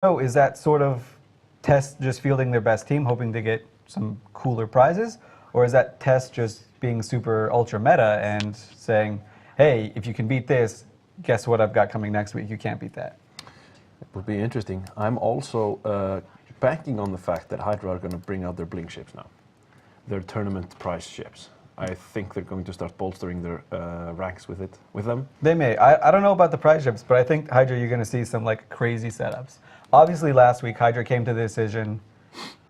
Oh, is that sort of Test just fielding their best team, hoping to get some cooler prizes? Or is that Test just being super ultra meta and saying, hey, if you can beat this, guess what I've got coming next week? You can't beat that. It would be interesting. I'm also banking on the fact that Hydra are going to bring out their Blink ships now. Their tournament prize ships. I think they're going to start bolstering their ranks with them. They may. I don't know about the prize ships, but I think Hydra, you're going to see some like crazy setups. Obviously, last week, Hydra came to the decision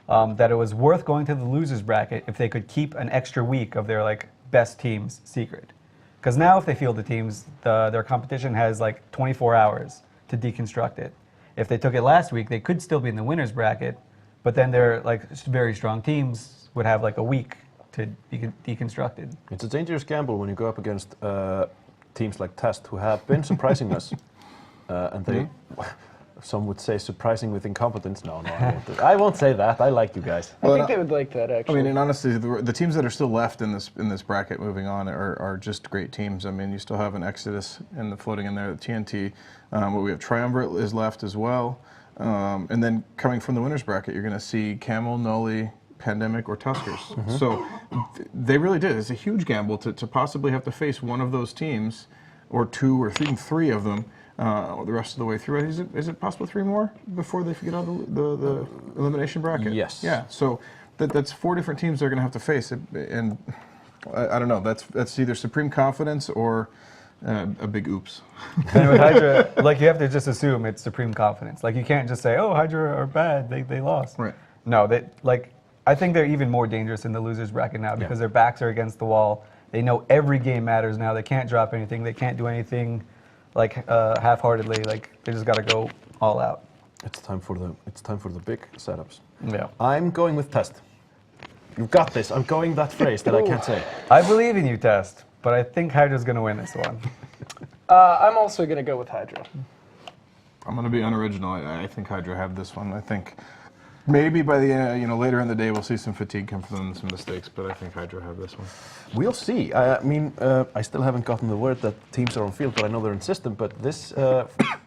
that it was worth going to the losers bracket if they could keep an extra week of their like best teams secret. Because now if they field the teams, their competition has like 24 hours to deconstruct it. If they took it last week, they could still be in the winners bracket, but then their like very strong teams would have like a week to be deconstructed. It's a dangerous gamble when you go up against teams like Test, who have been surprising us, and they, some would say, surprising with incompetence. No, I won't say that. I like you guys. I think they would like that, actually. I mean, and honestly, the teams that are still left in this bracket moving on are just great teams. I mean, you still have an Exodus floating in there, the TNT. We have Triumvirate is left as well. And then coming from the winners bracket, you're going to see Camel, Nully, Pandemic, or Tuskers. So they really did. It's a huge gamble to possibly have to face one of those teams, or two, or even three of them, the rest of the way through. Is it possible three more before they get out of the elimination bracket? Yes. Yeah. So that's four different teams they're going to have to face, and I don't know. That's either supreme confidence or a big oops. And with Hydra, like you have to just assume it's supreme confidence. Like you can't just say, "Oh, Hydra are bad. They lost." Right. No, I think they're even more dangerous in the losers bracket now because their backs are against the wall. They know every game matters now. They can't drop anything. They can't do anything like half-heartedly. Like they just got to go all out. It's time for the big setups. Yeah. I'm going with Test. You've got this. I'm going that phrase that I can't say. I believe in you, Test, but I think Hydra's going to win this one. I'm also going to go with Hydra. I'm going to be unoriginal. I think Hydra have this one. I think maybe by the later in the day we'll see some fatigue come from them, some mistakes, but I think Hydra have this one. We'll see. I mean, I still haven't gotten the word that teams are on field, but I know they're in system. But this,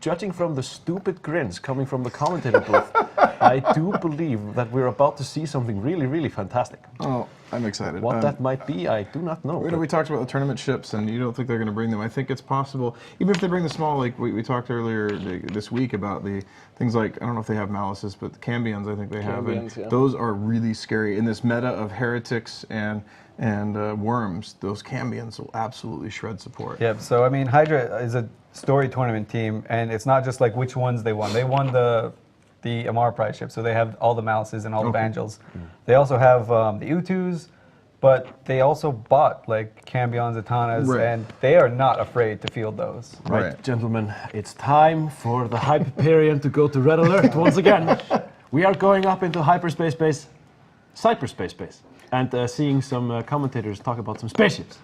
judging from the stupid grins coming from the commentator booth, I do believe that we're about to see something really, really fantastic. Oh, I'm excited. What that might be, I do not know. We talked about the tournament ships, and you don't think they're going to bring them. I think it's possible, even if they bring the small, like we talked earlier this week about the things like, I don't know if they have Malices, but the Cambions I think they have. And those are really scary. In this meta of Heretics and Worms, those Cambions will absolutely shred support. Yep, so I mean, Hydra is a story tournament team, and it's not just like which ones they won. They won the Amar prize ship, so they have all the Malices and all the Evangels. They also have the Utus, but they also bought like Cambions, Atanas, and they are not afraid to field those. Right, gentlemen, it's time for the Hyperion to go to red alert once again. We are going up into hyperspace base, cyberspace base, and seeing some commentators talk about some spaceships.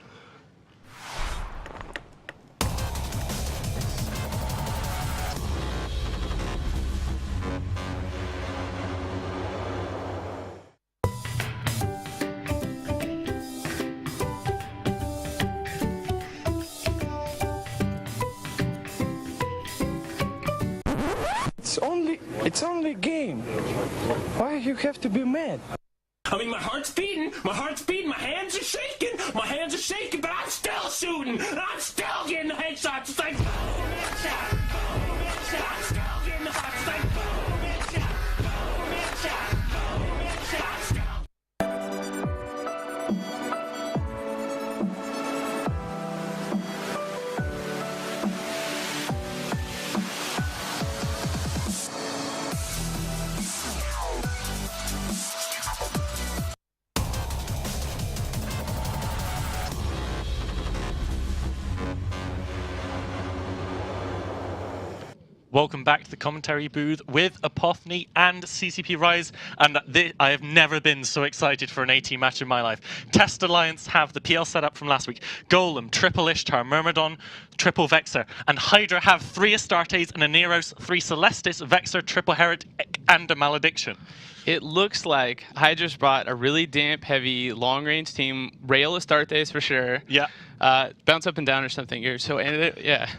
It's only a game. Why you have to be mad? I mean, my heart's beating, my hands are shaking, but I'm still shooting, and I'm still getting the headshots. It's like, boom, headshot, boom, headshot. I'm still getting the hearts. It's like, boom, headshot, boom, headshot, boom, headshot. Still. Welcome back to the commentary booth with Apophany and CCP Rise, and I have never been so excited for an AT match in my life. Test Alliance have the PL setup from last week: Golem, Triple Ishtar, Myrmidon, Triple Vexer, and Hydra have 3 Astartes and a Neros, 3 Celestis, Vexer, Triple Heretic, and a Malediction. It looks like Hydra's brought a really damp, heavy, long-range team. Rail Astartes for sure. Yeah. Bounce up and down or something. You're so yeah.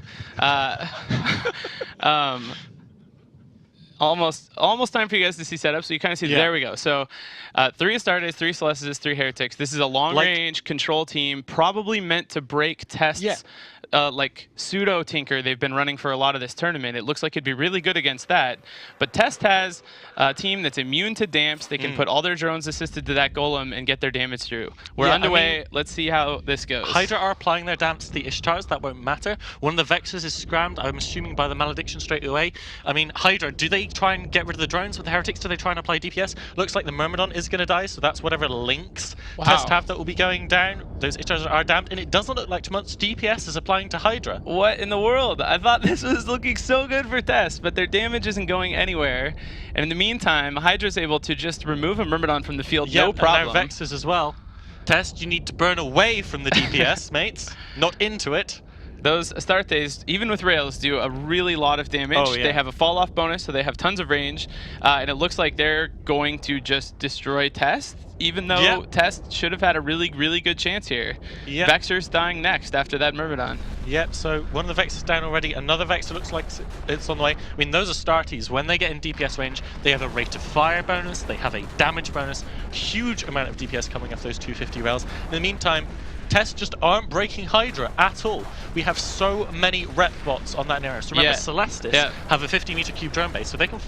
almost time for you guys to see setup. So you kind of see, there we go. So 3 Astartes, 3 Celestis, 3 Heretics. This is a long-range control team, probably meant to break tests. Like pseudo Tinker they've been running for a lot of this tournament. It looks like it'd be really good against that. But Test has a team that's immune to damps. They can put all their drones assisted to that golem and get their damage through. We're underway. I mean, let's see how this goes. Hydra are applying their damps to the Ishtars. That won't matter. One of the Vexes is scrammed, I'm assuming, by the Malediction straight away. I mean, Hydra, do they try and get rid of the drones with the Heretics? Do they try and apply DPS? Looks like the Myrmidon is going to die, so that's whatever links Test have that will be going down. Those Ishtars are damped, and it doesn't look like too much DPS is applying to Hydra. What in the world? I thought this was looking so good for Test, but their damage isn't going anywhere. And in the meantime, Hydra's able to just remove a Myrmidon from the field, no problem. And now Vexes as well. Test, you need to burn away from the DPS, mates, not into it. Those Astartes, even with rails, do a really lot of damage. They have a fall-off bonus, so they have tons of range. And it looks like they're going to just destroy Test, even though Test should have had a really, really good chance here. Vexer's dying next after that Myrmidon. Yep, so one of the Vexers down already. Another Vexer looks like it's on the way. I mean, those Astartes, when they get in DPS range, they have a rate of fire bonus, they have a damage bonus, huge amount of DPS coming off those 250 rails. In the meantime, Tests just aren't breaking Hydra at all. We have so many rep bots on that Nereus. Remember, Celestis have a 50-meter cube drone base, so they can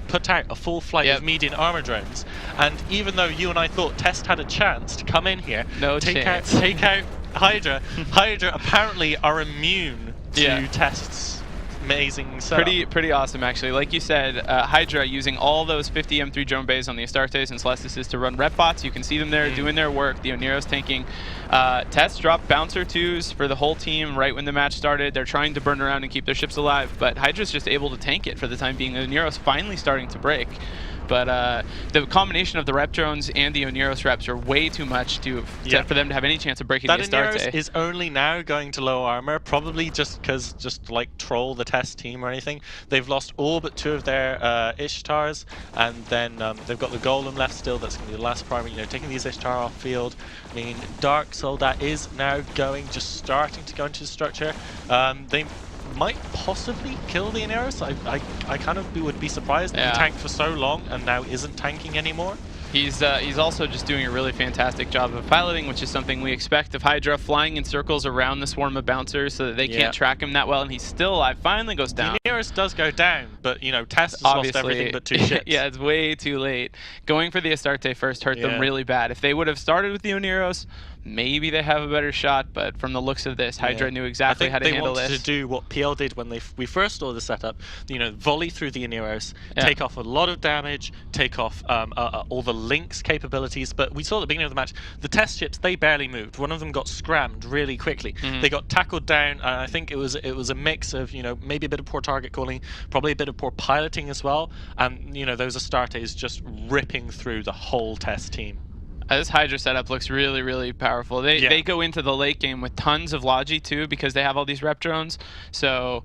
put out a full flight of median armor drones. And even though you and I thought Test had a chance to come in here, take out Hydra, Hydra apparently are immune to Test's amazing setup. Pretty awesome, actually. Like you said, Hydra using all those 50 M3 drone bays on the Astartes and Celestis to run rep bots. You can see them there doing their work. The Onero's tanking. Test dropped Bouncer 2s for the whole team right when the match started. They're trying to burn around and keep their ships alive, but Hydra's just able to tank it for the time being. The Onero's finally starting to break. But the combination of the rep drones and the Oneros reps are way too much for them to have any chance of breaking the Astarte. That Oneros is only now going to low armor, probably just to like troll the Test team or anything. They've lost all but 2 of their Ishtars, and then they've got the Golem left still. That's going to be the last primary. Taking these Ishtar off field. I mean, Dark Soldat is now starting to go into the structure. They might possibly kill the Oneros. I kind of would be surprised that he tanked for so long and now isn't tanking anymore. He's also just doing a really fantastic job of piloting, which is something we expect of Hydra, flying in circles around the swarm of bouncers so that they can't track him that well, and he's still alive. Finally goes down. The Oneros does go down, but Test has lost everything but 2 ships. Yeah, it's way too late. Going for the Astarte first hurt them really bad. If they would have started with the Oneros, maybe they have a better shot, but from the looks of this, Hydra knew exactly how to handle this. They wanted to do what PL did when we first saw the setup, volley through the Oneros, take off a lot of damage, take off all the links capabilities, but we saw at the beginning of the match, the Test ships, they barely moved. One of them got scrammed really quickly. They got tackled down, and I think it was a mix of, maybe a bit of poor target calling, probably a bit of poor piloting as well, and, those Astartes just ripping through the whole Test team. This Hydra setup looks really, really powerful. They go into the late game with tons of Logi too, because they have all these rep drones. So,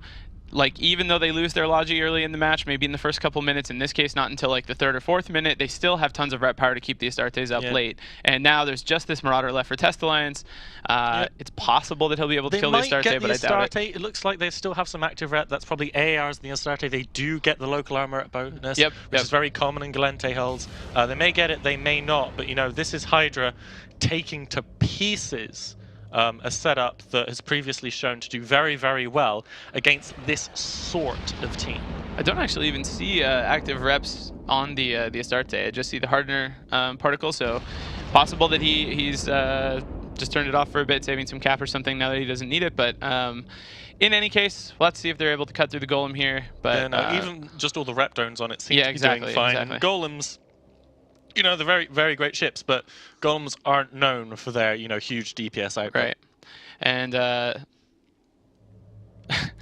even though they lose their Logi early in the match, maybe in the first couple minutes, in this case not until the 3rd or 4th minute, they still have tons of rep power to keep the Astartes up late. And now there's just this Marauder left for Test Alliance. It's possible that he'll be able to kill the Astarte, but I doubt it. It looks like they still have some active rep. That's probably AARs in the Astarte. They do get the local armor bonus, which is very common in Galente hulls. They may get it, they may not, but this is Hydra taking to pieces a setup that has previously shown to do very, very well against this sort of team. I don't actually even see active reps on the Astarte. I just see the hardener particle, so possible that he's just turned it off for a bit, saving some cap or something now that he doesn't need it. But in any case, let's see if they're able to cut through the Golem here. But even just all the rep drones on it seem to be doing fine. And Golems, they're very, very great ships, but Golems aren't known for their, huge DPS output. Right. And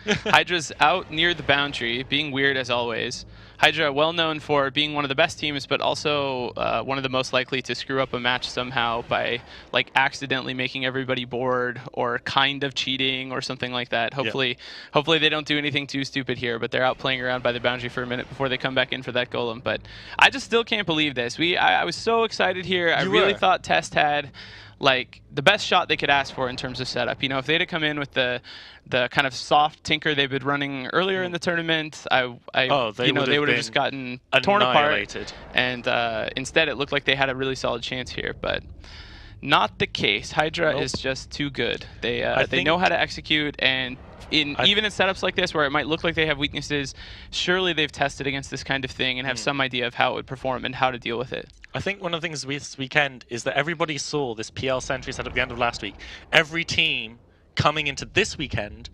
Hydra's out near the boundary, being weird as always. Hydra, well known for being one of the best teams, but also one of the most likely to screw up a match somehow by accidentally making everybody bored or kind of cheating or something like that. Hopefully they don't do anything too stupid here, but they're out playing around by the boundary for a minute before they come back in for that Golem. But I just still can't believe this. I was so excited here. I really thought Test had like the best shot they could ask for in terms of setup. You know, if they'd have come in with the kind of soft tinker they've been running earlier in the tournament, they would have just gotten torn apart. And instead, it looked like they had a really solid chance here, but not the case. Hydra is just too good. They know how to execute, and even in setups like this where it might look like they have weaknesses, surely they've tested against this kind of thing and have some idea of how it would perform and how to deal with it. I think one of the things this weekend is that everybody saw this PL Sentry set at the end of last week. Every team coming into this weekend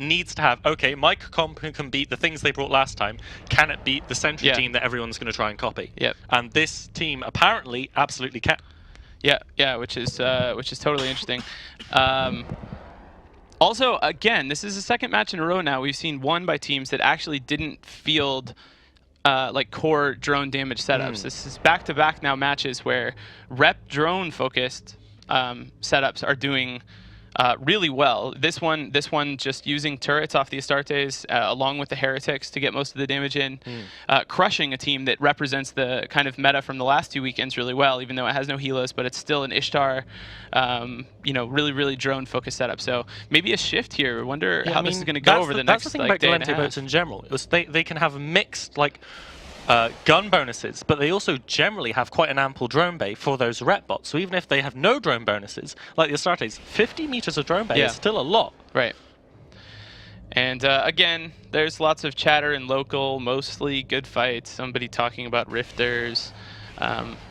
needs to have, okay, my comp can beat the things they brought last time. Can it beat the Sentry team that everyone's going to try and copy? Yep. And this team apparently absolutely can. Yeah, which is totally interesting. Also, again, this is the second match in a row now we've seen won by teams that actually didn't field like core drone damage setups. This is back-to-back now matches where rep drone focused setups are doing really well. This one just using turrets off the Astartes along with the Heretics to get most of the damage in, crushing a team that represents the kind of meta from the last 2 weekends really well, even though it has no helos, but it's still an Ishtar, really drone-focused setup. So maybe a shift here. I wonder how this is going to go over the next day and a half. That's the thing about Galente boats in general. They can have mixed, like, gun bonuses, but they also generally have quite an ample drone bay for those rep bots. So even if they have no drone bonuses, like the Astartes, 50 meters of drone bay is still a lot. Right. And again, there's lots of chatter in local, mostly good fights. Somebody talking about rifters.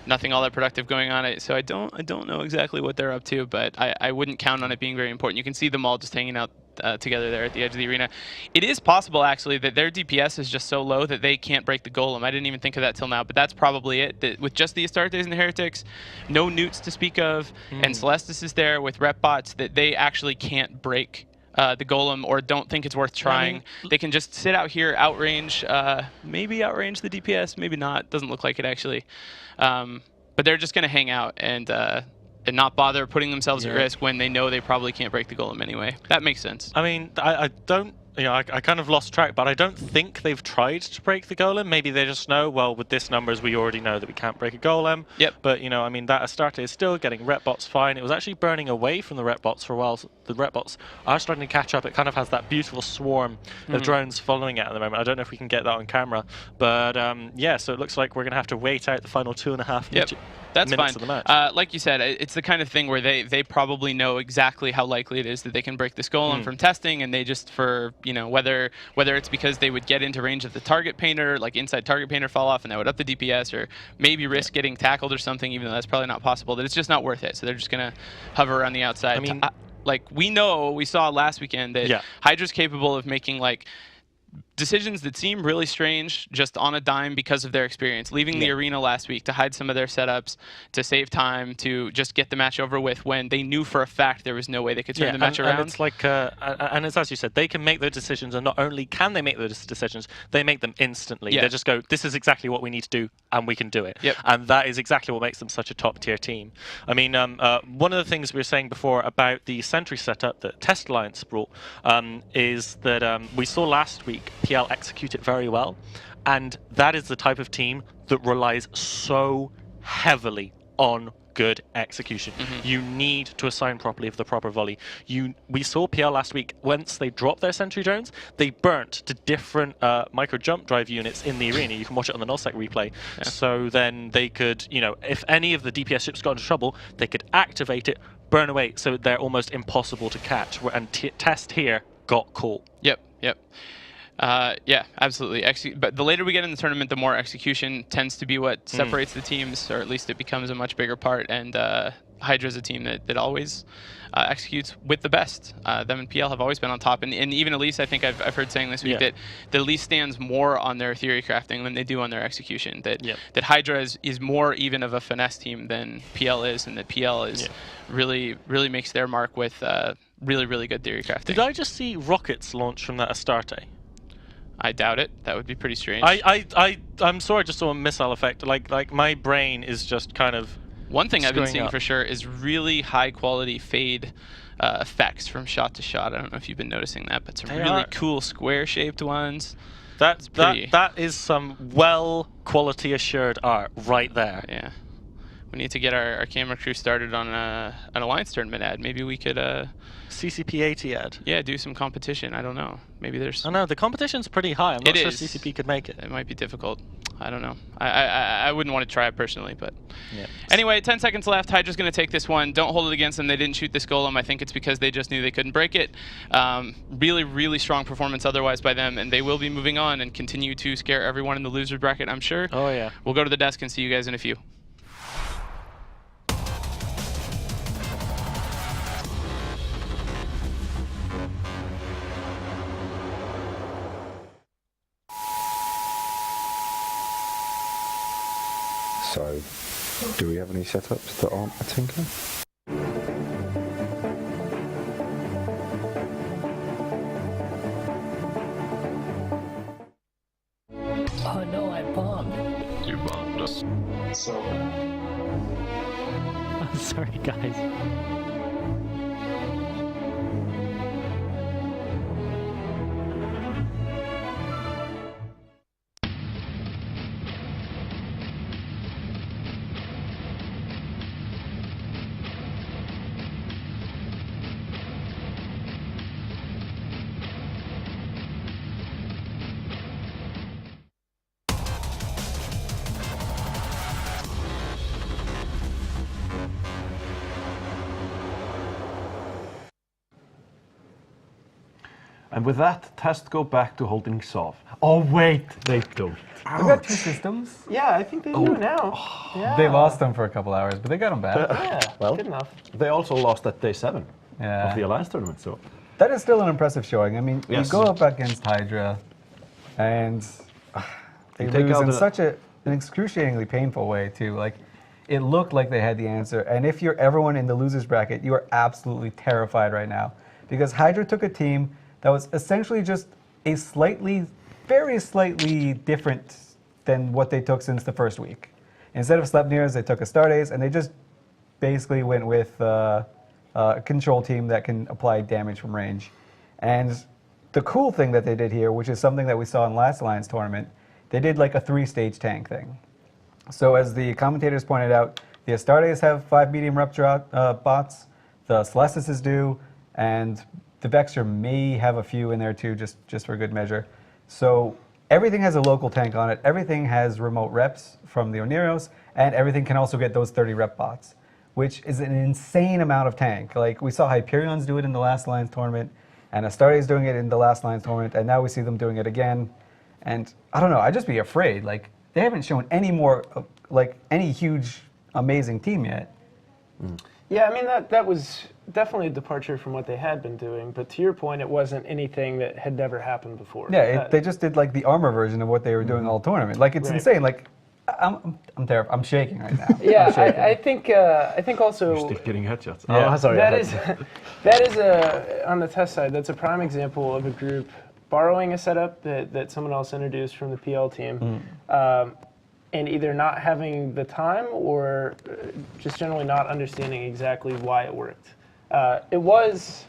Nothing all that productive going on. So I don't know exactly what they're up to, but I wouldn't count on it being very important. You can see them all just hanging out together there at the edge of the arena. It is possible, actually, that their DPS is just so low that they can't break the golem. I didn't even think of that till now, but that's probably it. That with just the Astartes and the Heretics, no newts to speak of, and Celestis is there with rep bots, that they actually can't break the golem or don't think it's worth trying. They can just sit out here, outrange, maybe outrange the DPS, maybe not. Doesn't look like it, actually. But they're just going to hang out and not bother putting themselves at risk when they know they probably can't break the golem anyway. That makes sense. I mean, I don't, I kind of lost track, but I don't think they've tried to break the golem. Maybe they just know, well, with this numbers, we already know that we can't break a golem. Yep. But, I mean, that Astarte is still getting rep bots fine. It was actually burning away from the rep bots for a while. So the rep bots are starting to catch up. It kind of has that beautiful swarm of drones following it at the moment. I don't know if we can get that on camera. But, yeah, so it looks like we're going to have to wait out the final 2.5 minutes. That's fine. Of the match. Like you said, it's the kind of thing where they probably know exactly how likely it is that they can break this golem from testing, and they just, for, whether it's because they would get into range of the target painter, like inside target painter fall off, and that would up the DPS, or maybe risk getting tackled or something, even though that's probably not possible, that it's just not worth it. So they're just going to hover around the outside. I mean, like, we saw last weekend that Hydra's capable of making, like, decisions that seem really strange just on a dime because of their experience. Leaving the arena last week to hide some of their setups, to save time, to just get the match over with when they knew for a fact there was no way they could turn the match around. And it's like, and it's as you said, they can make those decisions, and not only can they make those decisions, they make them instantly. They just go, this is exactly what we need to do, and we can do it. And that is exactly what makes them such a top-tier team. I mean, one of the things we were saying before about the Sentry setup that Test Alliance brought is that we saw last week PL execute it very well, and that is the type of team that relies so heavily on good execution. You need to assign properly for the proper volley. We saw PL last week, once they dropped their sentry drones, they burnt to different micro jump drive units in the arena. You can watch it on the nullsec replay. So then they could, if any of the DPS ships got into trouble, they could activate it, burn away, so they're almost impossible to catch. And Test here got caught. Yep. Yeah, absolutely. But the later we get in the tournament, the more execution tends to be what separates the teams, or at least it becomes a much bigger part. And Hydra's a team that always executes with the best. Them and PL have always been on top. And even Elise, I think I've heard saying this week that Elise stands more on their theory crafting than they do on their execution. That Hydra is more even of a finesse team than PL is, and that PL is really makes their mark with really good theory crafting. Did I just see rockets launch from that Astarte? I doubt it. That would be pretty strange. I'm sorry, I just saw a missile effect. Like my brain is just kind of. One thing I've been seeing for sure is really high quality fade effects from shot to shot. I don't know if you've been noticing that, but some really cool square shaped ones. That is some well quality assured art right there. Yeah. We need to get our camera crew started on an Alliance tournament ad. Maybe we could CCP 80 ad. Yeah, do some competition. I don't know. Maybe there's. I know the competition's pretty high. I'm not sure CCP could make it. It might be difficult. I don't know. I wouldn't want to try it personally, but anyway, 10 seconds left. Hydra's going to take this one. Don't hold it against them. They didn't shoot this golem. I think it's because they just knew they couldn't break it. Really, really strong performance otherwise by them, and they will be moving on and continue to scare everyone in the loser bracket, I'm sure. Oh yeah. We'll go to the desk and see you guys in a few. So, do we have any setups that aren't a tinker? Oh no, I bombed. You bombed us. So. I'm sorry, guys. And with that, Test go back to holding Sov. Oh wait, they don't. They got 2 systems. Yeah, I think they do now. Yeah. They lost them for a couple hours, but they got them back. Yeah, Well, good enough. They also lost at day 7 of the Yeah, Alliance tournament, so. that is still an impressive showing. I mean, Yes. you go up against Hydra, and they You take lose out in the- such an excruciatingly painful way too. Like, it looked like they had the answer. And if you're everyone in the losers bracket, you are absolutely terrified right now, because Hydra took a team that was essentially just a very slightly different than what they took since the first week. Instead of Sleipnirs, they took Astartes, and they just basically went with a control team that can apply damage from range. And the cool thing that they did here, which is something that we saw in last Alliance tournament, they did like a 3-stage tank thing. So as the commentators pointed out, the Astartes have 5 medium rep bots, the Celestis do, and the Vexor may have a few in there too, just for good measure. So everything has a local tank on it, everything has remote reps from the Oneros, and everything can also get those 30 rep bots, which is an insane amount of tank. Like, we saw Hyperions do it in the last Alliance tournament, and Astartes doing it in the last Alliance tournament, and now we see them doing it again. And I don't know, I'd just be afraid. Like, they haven't shown any more, like, any huge, amazing team yet. Yeah, I mean, that was definitely a departure from what they had been doing. But to your point, it wasn't anything that had never happened before. Yeah, they just did, like, the armor version of what they were doing all tournament. Like, it's Right. insane. Like, I'm terrified. I'm shaking right now. Yeah, I'm shaking. I think also You're still getting headshots. Yeah. Oh, sorry. that is on the test side. That's a prime example of a group borrowing a setup that someone else introduced from the PL team, and either not having the time or just generally not understanding exactly why it worked. It was,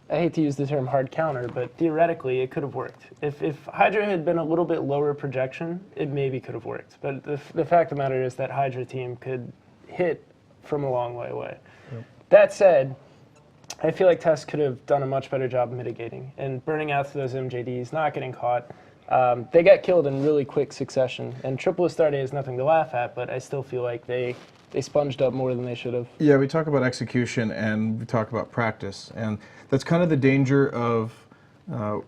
I hate to use the term hard counter, but theoretically it could have worked. If Hydra had been a little bit lower projection, it maybe could have worked. But the fact of the matter is that Hydra team could hit from a long way away. Yep. That said, I feel like Test could have done a much better job mitigating and burning out those MJDs, not getting caught. They got killed in really quick succession, and Triple Astarte is nothing to laugh at, but I still feel like they sponged up more than they should have. Yeah, we talk about execution and we talk about practice, and that's kind of the danger of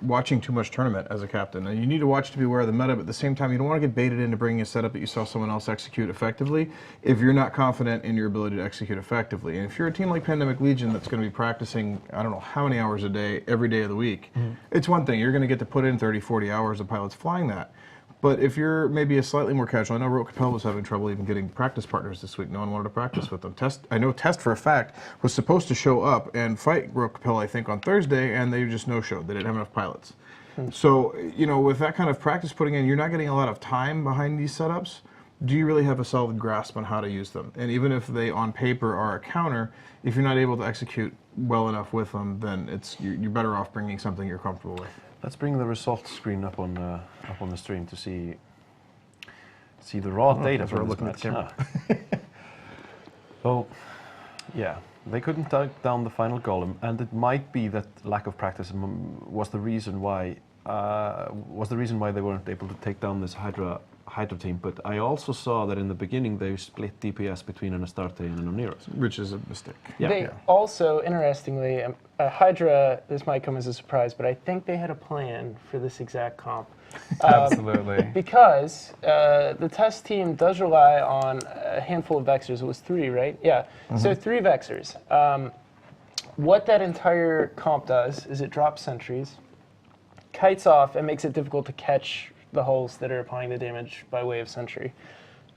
watching too much tournament as a captain. And you need to watch to be aware of the meta, but at the same time, you don't want to get baited into bringing a setup that you saw someone else execute effectively if you're not confident in your ability to execute effectively. And if you're a team like Pandemic Legion that's going to be practicing, I don't know how many hours a day, every day of the week, it's one thing. You're going to get to put in 30, 40 hours of pilots flying that. But if you're maybe a slightly more casual, I know Rote Capel was having trouble even getting practice partners this week. No one wanted to practice with them. I know Test for a fact was supposed to show up and fight Rote Capel, I think, on Thursday, and they just no-showed. They didn't have enough pilots. So, you know, with that kind of practice putting in, you're not getting a lot of time behind these setups. Do you really have a solid grasp on how to use them? And even if they, on paper, are a counter, if you're not able to execute well enough with them, then you're better off bringing something you're comfortable with. Let's bring the results screen up on the stream to see the raw data we're for looking this at match. the camera. So, yeah, they couldn't take down the final golem, and it might be that lack of practice was the reason why they weren't able to take down this Hydra team. But I also saw that in the beginning they split DPS between an Astarte and an Oneros, which is a mistake. Yeah. They also, interestingly, Hydra, this might come as a surprise, but I think they had a plan for this exact comp. Absolutely. Because the test team does rely on a handful of Vexers. It was 3, right? Yeah. So 3 Vexers. What that entire comp does is it drops sentries, kites off, and makes it difficult to catch the hulls that are applying the damage by way of sentry.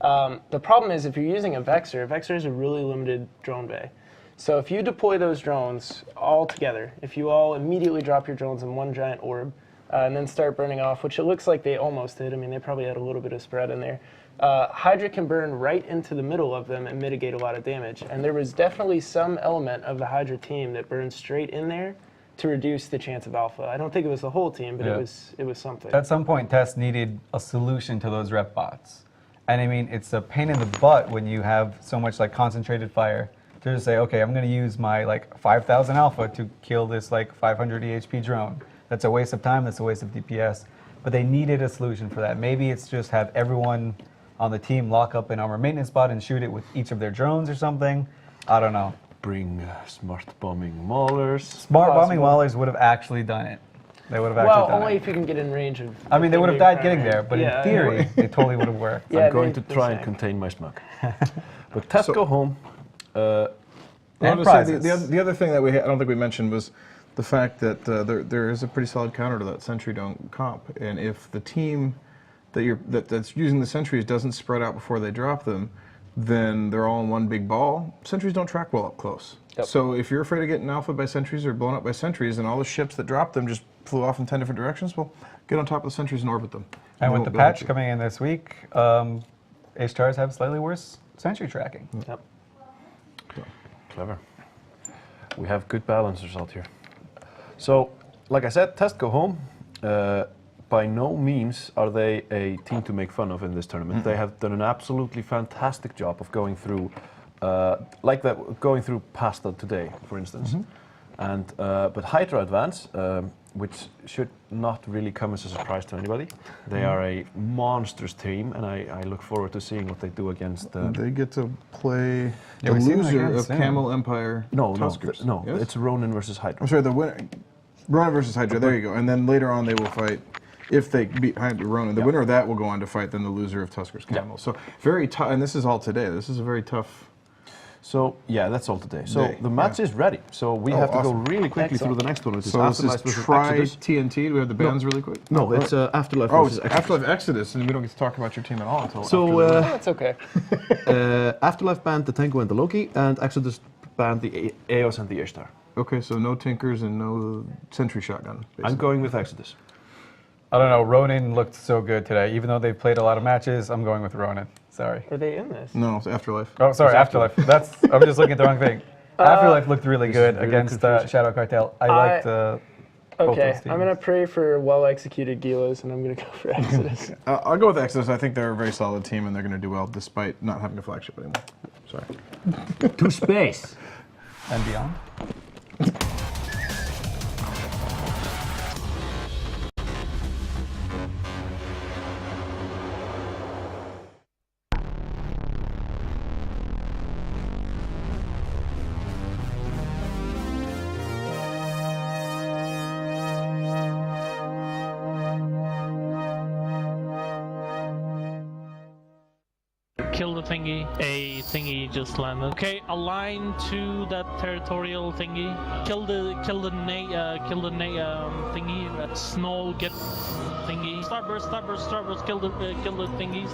The problem is if you're using a Vexer is a really limited drone bay. So if you deploy those drones all together, if you all immediately drop your drones in one giant orb, and then start burning off, which it looks like they almost did. I mean, they probably had a little bit of spread in there. Hydra can burn right into the middle of them and mitigate a lot of damage. And there was definitely some element of the Hydra team that burned straight in there to reduce the chance of alpha. I don't think it was the whole team, but it was something. At some point, Test needed a solution to those rep bots. And I mean, it's a pain in the butt when you have so much like concentrated fire to just say, okay, I'm going to use my like 5,000 alpha to kill this like 500 EHP drone. That's a waste of time, that's a waste of DPS. But they needed a solution for that. Maybe it's just have everyone on the team lock up an armor maintenance bot and shoot it with each of their drones or something. I don't know. Bring smart bombing maulers. Smart bombing maulers would have actually done it. They would have actually done it. Well, only if you can get in range of... I mean, they would have died getting there, but in theory, it totally would have worked. I'm going to try and contain my smoke. But Test go home. The other thing that I don't think we mentioned was the fact that there is a pretty solid counter to that sentry don't comp, and if the team that's using the sentries doesn't spread out before they drop them, then they're all in one big ball. Sentries don't track well up close. Yep. So if you're afraid of getting alpha by sentries or blown up by sentries, and all the ships that dropped them just flew off in 10 different directions, well, get on top of the sentries and orbit them. And with the patch coming in this week, H-Stars have slightly worse sentry tracking. Yep. Clever. We have good balancers out here. So, like I said, Test go home. By no means are they a team to make fun of in this tournament. They have done an absolutely fantastic job of going through, going through Pasta today, for instance. And but Hydra advance, which should not really come as a surprise to anybody. They are a monstrous team, and I look forward to seeing what they do against. They get to play the loser of Camel Empire. Tuskers. No, yes? it's Ronin versus Hydra. I'm sorry, the winner, Ronin versus Hydra. There you go. And then later on, they will fight. If they beat Ronin, the winner of that will go on to fight then the loser of Tuskers Camel. So very tough, and this is all today. This is a very tough. So yeah, that's all today. So the match is ready. So we have to go really quickly through the next one, which is Afterlife versus Exodus. TNT. Do we have the bands really quick? No, it's Afterlife versus Exodus. Afterlife Exodus, and we don't get to talk about your team at all until so, that's okay. Afterlife banned the Tango and the Loki, and Exodus banned the Eos and the Ishtar. Okay, so no Tinkers and no Sentry Shotgun. Basically. I'm going with Exodus. I don't know, Ronin looked so good today. Even though they've played a lot of matches, I'm going with Ronin. Sorry. Are they in this? No, it's Afterlife. Oh, sorry, Afterlife. I'm just looking at the wrong thing. Afterlife looked really good against Shadow Cartel. I liked both Okay, those teams. I'm going to pray for well-executed Gilas, and I'm going to go for Exodus. I'll go with Exodus. I think they're a very solid team, and they're going to do well despite not having a flagship anymore. Sorry. To space. And beyond. Kill the thingy. A thingy just landed. Okay, align to that territorial thingy. Kill the thingy. Snow get thingy. Starburst. Kill the thingies.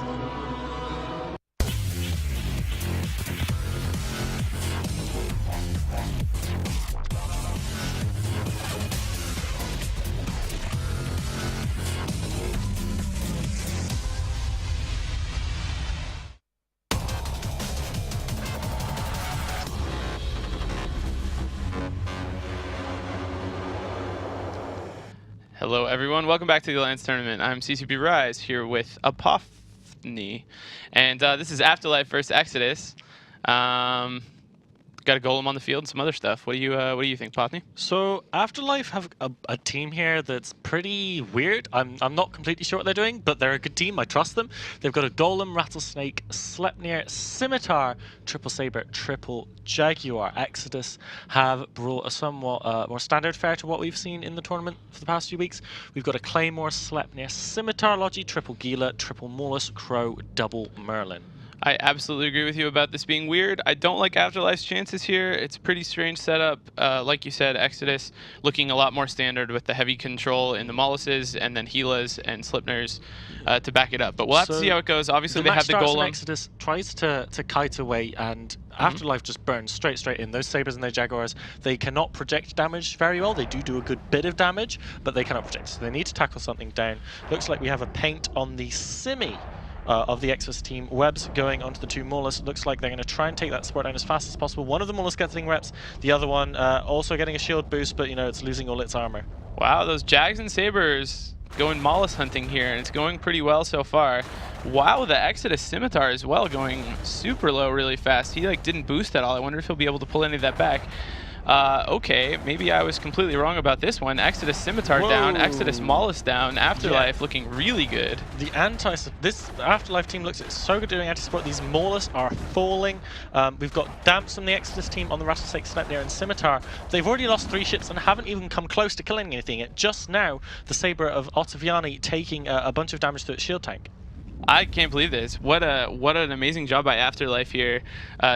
Hello everyone, welcome back to the Alliance Tournament. I'm CCP Rise here with Apophany, and this is Afterlife versus Exodus. Got a golem on the field and some other stuff. What do you think, Potney? So Afterlife have a team here that's pretty weird. I'm not completely sure what they're doing, but they're a good team. I trust them. They've got a Golem, Rattlesnake, Sleipnir, Scimitar, Triple Saber, Triple Jaguar. Exodus have brought a somewhat more standard fare to what we've seen in the tournament for the past few weeks. We've got a Claymore, Sleipnir, Scimitar Logi, Triple Gila, Triple Molus, Crow, Double Merlin. I absolutely agree with you about this being weird. I don't like Afterlife's chances here. It's a pretty strange setup. Like you said, Exodus looking a lot more standard with the heavy control in the Moluses and then Gilas and Sleipnirs to back it up. But we'll have to see how it goes. Obviously, they have the Golem. Exodus tries to kite away, and Afterlife just burns straight in. Those Sabres and their Jaguars, they cannot project damage very well. They do a good bit of damage, but they cannot project. So they need to tackle something down. Looks like we have a paint on the Simi. Of the Exodus team. Webs going onto the two Molus. Looks like they're going to try and take that support down as fast as possible. One of the Molus getting reps, the other one also getting a shield boost, but you know, it's losing all its armor. Wow, those Jags and Sabres going Molus hunting here, and it's going pretty well so far. Wow, the Exodus Scimitar as well going super low really fast. He like didn't boost at all. I wonder if he'll be able to pull any of that back. Okay, maybe I was completely wrong about this one. Exodus Scimitar down, Exodus Molus down, Afterlife looking really good. This Afterlife team looks so good doing anti-support. These Molus are falling. We've got Damps from the Exodus team on the Rattlesnake, Sleipnir and Scimitar. They've already lost 3 ships and haven't even come close to killing anything yet. Just now, the Saber of Ottaviani taking a bunch of damage to its shield tank. I can't believe this. What an amazing job by Afterlife here,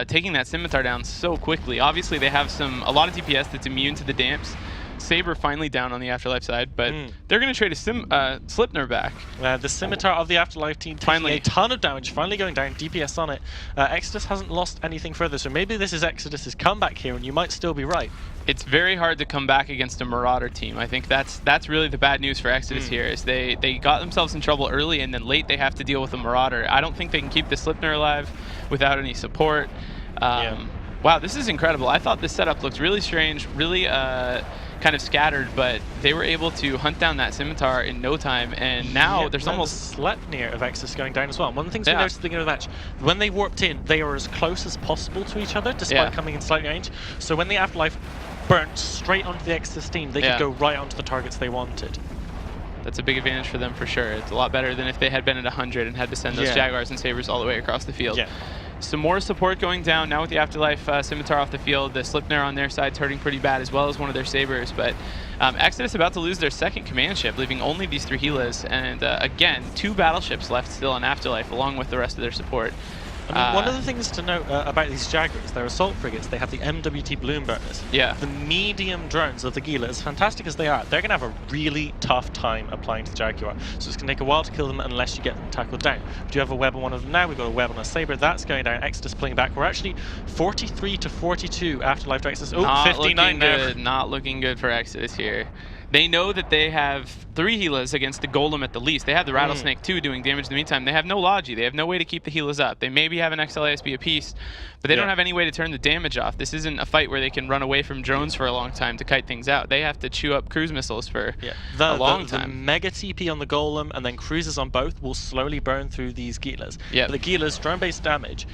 taking that Scimitar down so quickly. Obviously, they have a lot of DPS that's immune to the damps. Saber finally down on the Afterlife side, but they're going to trade a Sleipnir back. The Scimitar of the Afterlife team taking a ton of damage, finally going down, DPS on it. Exodus hasn't lost anything further, so maybe this is Exodus's comeback here, and you might still be right. It's very hard to come back against a Marauder team. I think that's really the bad news for Exodus here, is they got themselves in trouble early, and then late they have to deal with a Marauder. I don't think they can keep the Sleipnir alive without any support. Wow, this is incredible. I thought this setup looked really strange, really kind of scattered, but they were able to hunt down that Scimitar in no time, and now there's almost Sleipnir of Exodus going down as well. One of the things we noticed at the beginning of the match, when they warped in, they were as close as possible to each other, despite coming in slight range. So when the Afterlife burnt straight onto the Exodus team, they could go right onto the targets they wanted. That's a big advantage for them for sure. It's a lot better than if they had been at 100 and had to send those Jaguars and Sabres all the way across the field. Some more support going down now with the Afterlife Scimitar off the field. The Sleipnir on their side's hurting pretty bad, as well as one of their Sabres. But Exodus about to lose their second command ship, leaving only these 3 Gilas. And again, 2 battleships left still on Afterlife, along with the rest of their support. I mean, one of the things to note about these Jaguars, they're assault frigates, they have the MWT Bloom burners. Yeah. The medium drones of the Gila, as fantastic as they are, they're going to have a really tough time applying to the Jaguar. So it's going to take a while to kill them unless you get them tackled down. We do have a web on one of them now, we've got a web on a Saber, that's going down, Exodus pulling back. We're actually 43 to 42 Afterlife to Exodus. Oh, 59 now. Not looking good for Exodus here. They know that they have 3 Gilas against the Golem at the least. They have the Rattlesnake too doing damage in the meantime. They have no Logi. They have no way to keep the Gilas up. They maybe have an XII apiece, but they don't have any way to turn the damage off. This isn't a fight where they can run away from drones for a long time to kite things out. They have to chew up cruise missiles for a long time. The mega TP on the Golem and then cruises on both will slowly burn through these Gilas. But the Gilas, drone-based damage,